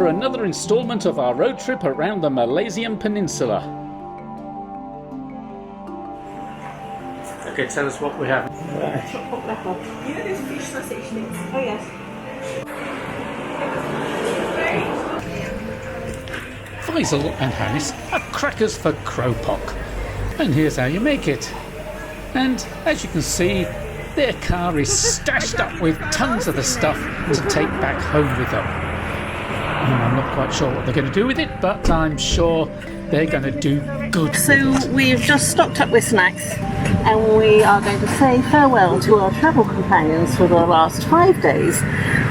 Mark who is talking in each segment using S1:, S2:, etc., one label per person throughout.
S1: for another instalment of our road trip around the Malaysian peninsula. Okay, tell us what we have.
S2: Keropok level. You know those fish sausage things? Oh yes.
S1: Faizel and Hanis have crackers for Keropok. And here's how you make it. And as you can see, their car is stashed up with tons of the stuff to take back home with them. I'm not quite sure what they're going to do with it, but I'm sure they're going to do good.
S2: So we've just stocked up with snacks and we are going to say farewell to our travel companions for the last 5 days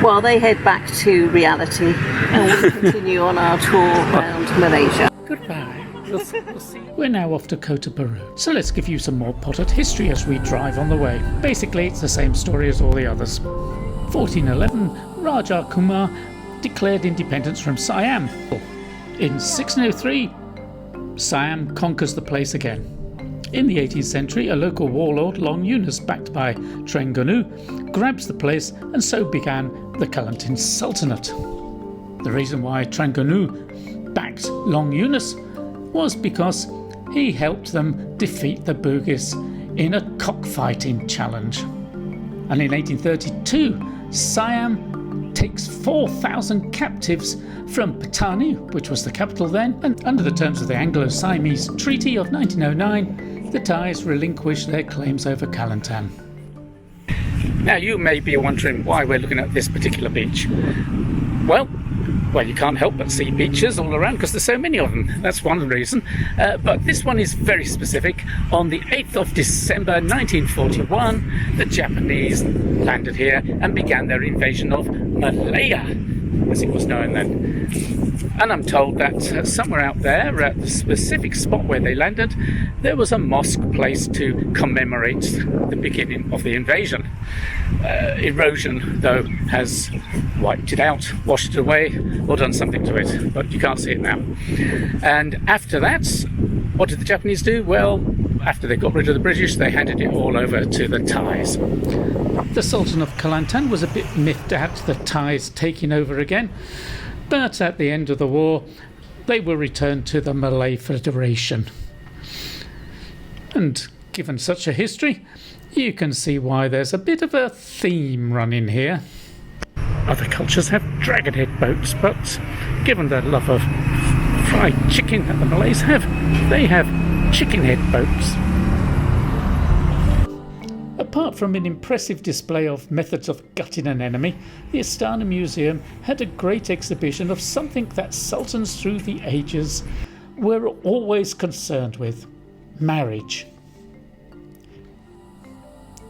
S2: while they head back to reality and we'll continue on our tour around Malaysia.
S1: Goodbye. We'll see. We're now off to Kota Bahru, so let's give you some more potted history as we drive on the way. Basically, it's the same story as all the others. 1411, Raja Kumar declared independence from Siam. In 1603, Siam conquers the place again. In the 18th century, a local warlord, Long Yunus, backed by Terengganu, grabs the place, and so began the Kelantan Sultanate. The reason why Terengganu backed Long Yunus was because he helped them defeat the Bugis in a cockfighting challenge. And in 1832, Siam takes 4,000 captives from Patani, which was the capital then, and under the terms of the Anglo-Siamese Treaty of 1909, the Thais relinquished their claims over Kelantan. Now you may be wondering why we're looking at this particular beach. Well, you can't help but see beaches all around because there's so many of them. That's one reason. But this one is very specific. On the 8th of December 1941, the Japanese landed here and began their invasion of Malaya, as it was known then. And I'm told that somewhere out there, at the specific spot where they landed, there was a mosque placed to commemorate the beginning of the invasion. Erosion, though, has wiped it out, washed it away, or done something to it, but you can't see it now. And after that, what did the Japanese do? Well, after they got rid of the British, they handed it all over to the Thais. The Sultan of Kelantan was a bit miffed at the Thais taking over again, but at the end of the war, they were returned to the Malay Federation. And given such a history, you can see why there's a bit of a theme running here. Other cultures have dragonhead boats, but given their love of fried chicken that the Malays have, they have chickenhead boats. Apart from an impressive display of methods of gutting an enemy, the Astana Museum had a great exhibition of something that sultans through the ages were always concerned with: marriage.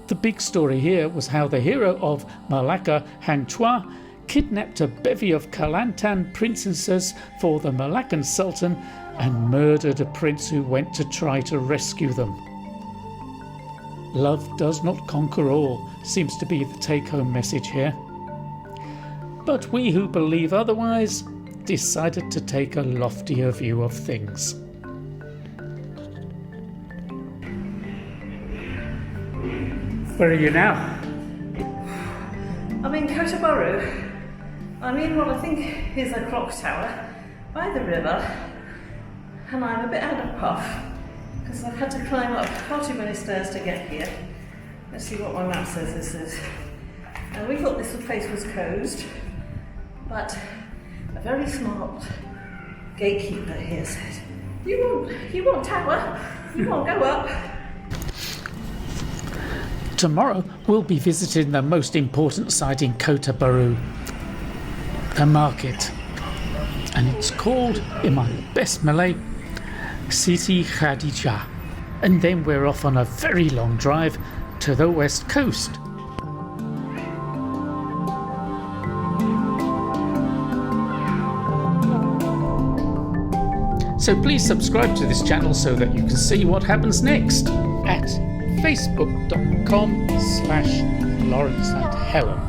S1: The big story here was how the hero of Malacca, Han Chua, kidnapped a bevy of Kelantan princesses for the Malaccan Sultan and murdered a prince who went to try to rescue them. Love does not conquer all, seems to be the take-home message here. But we who believe otherwise decided to take a loftier view of things. Where are you now?
S2: I'm in Kota Bahru. I'm in what I think is a clock tower by the river, and I'm a bit out of puff because I've had to climb up far too many stairs to get here. Let's see what my map says this is. And we thought this place was closed, but a very smart gatekeeper here said, you want tower, you won't go up.
S1: Tomorrow we'll be visiting the most important site in Kota Bahru, the market. And it's called, in my best Malay, Siti Khadijah. And then we're off on a very long drive to the west coast. So please subscribe to this channel so that you can see what happens next at facebook.com/Lawrence and Helen.